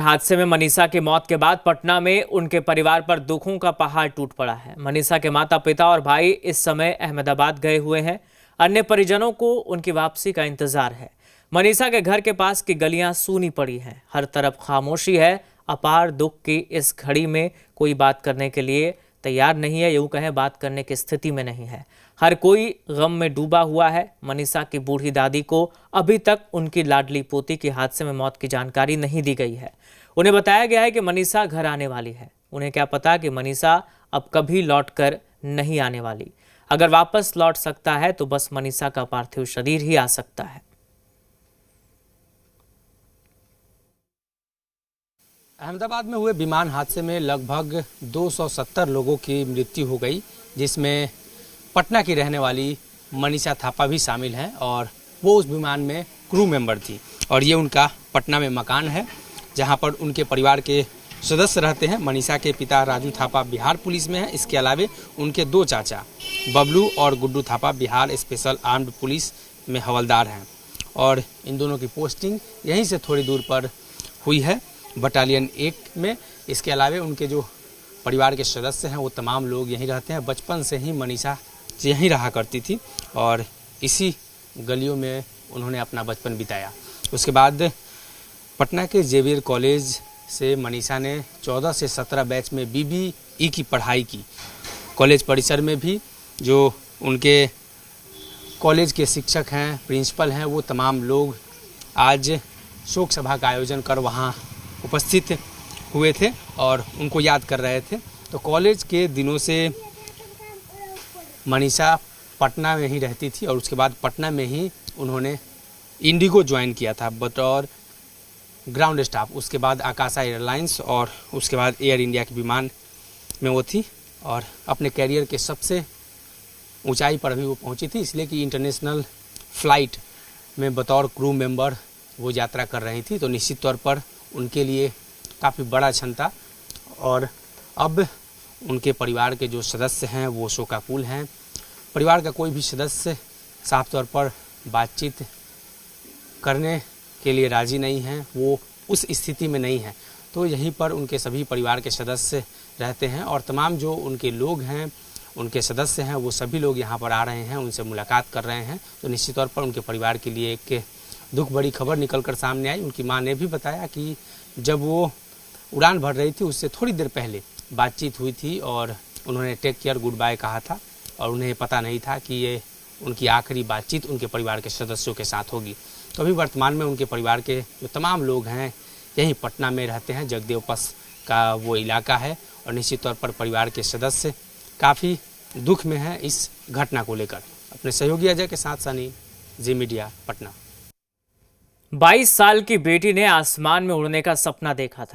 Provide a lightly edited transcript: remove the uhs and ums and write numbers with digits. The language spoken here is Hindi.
हादसे में मनीषा की मौत के बाद पटना में उनके परिवार पर दुखों का पहाड़ टूट पड़ा है। मनीषा के माता पिता और भाई इस समय अहमदाबाद गए हुए हैं। अन्य परिजनों को उनकी वापसी का इंतजार है। मनीषा के घर के पास की गलियां सूनी पड़ी हैं, हर तरफ खामोशी है। अपार दुख की इस घड़ी में कोई बात करने के लिए तैयार नहीं है, यूं कहें बात करने की स्थिति में नहीं है। हर कोई गम में डूबा हुआ है। मनीषा की बूढ़ी दादी को अभी तक उनकी लाडली पोती की हादसे में मौत की जानकारी नहीं दी गई है। उन्हें बताया गया है कि मनीषा घर आने वाली है। उन्हें क्या पता कि मनीषा अब कभी लौटकर नहीं आने वाली। अगर वापस लौट सकता है तो बस मनीषा का पार्थिव शरीर ही आ सकता है। अहमदाबाद में हुए विमान हादसे में लगभग 270 लोगों की मृत्यु हो गई, जिसमें पटना की रहने वाली मनीषा थापा भी शामिल हैं और वो उस विमान में क्रू मेंबर थी। और ये उनका पटना में मकान है जहां पर उनके परिवार के सदस्य रहते हैं। मनीषा के पिता राजू थापा बिहार पुलिस में हैं। इसके अलावे उनके दो चाचा बबलू और Guddu Thapa Bihar special armed police में हवलदार हैं और इन दोनों की पोस्टिंग यहीं से थोड़ी दूर पर हुई है, बटालियन 1 में। इसके अलावे उनके जो परिवार के सदस्य हैं वो तमाम लोग यहीं रहते हैं। बचपन से ही मनीषा यहीं रहा करती थी और इसी गलियों में उन्होंने अपना बचपन बिताया। उसके बाद पटना के जेवियर कॉलेज से मनीषा ने 14 से 17 बैच में बीबीई की पढ़ाई की। कॉलेज परिसर में भी जो उनके कॉलेज के शिक्षक हैं, प्रिंसिपल हैं, वो तमाम लोग आज शोक सभा का आयोजन कर वहाँ उपस्थित हुए थे और उनको याद कर रहे थे। तो कॉलेज के दिनों से मनीषा पटना में ही रहती थी और उसके बाद पटना में ही उन्होंने इंडिगो ज्वाइन किया था बतौर ग्राउंड स्टाफ। उसके बाद आकाशा एयरलाइंस और उसके बाद एयर इंडिया के विमान में वो थी और अपने कैरियर के सबसे ऊंचाई पर भी वो पहुंची थी, इसलिए कि इंटरनेशनल फ़्लाइट में बतौर क्रू मेंबर वो यात्रा कर रही थी। तो निश्चित तौर पर उनके लिए काफ़ी बड़ा क्षण था और अब उनके परिवार के जो सदस्य हैं वो शोकाकुल हैं। परिवार का कोई भी सदस्य साफ तौर पर बातचीत करने के लिए राज़ी नहीं है, वो उस स्थिति में नहीं है। तो यहीं पर उनके सभी परिवार के सदस्य रहते हैं और तमाम जो उनके लोग हैं, उनके सदस्य हैं, वो सभी लोग यहाँ पर आ रहे हैं, उनसे मुलाकात कर रहे हैं। तो निश्चित तौर पर उनके परिवार के लिए एक दुख बड़ी खबर निकल कर सामने आई। उनकी मां ने भी बताया कि जब वो उड़ान भर रही थी उससे थोड़ी देर पहले बातचीत हुई थी और उन्होंने टेक केयर गुड बाय कहा था और उन्हें पता नहीं था कि ये उनकी आखिरी बातचीत उनके परिवार के सदस्यों के साथ होगी। तो अभी वर्तमान में उनके परिवार के जो तमाम लोग हैं यहीं पटना में रहते हैं। जगदेव पस का वो इलाका है और निश्चित तौर पर परिवार के सदस्य काफ़ी दुख में हैं इस घटना को लेकर। अपने सहयोगी अजय के साथ सनी, जी मीडिया, पटना। 22 साल की बेटी ने आसमान में उड़ने का सपना देखा था।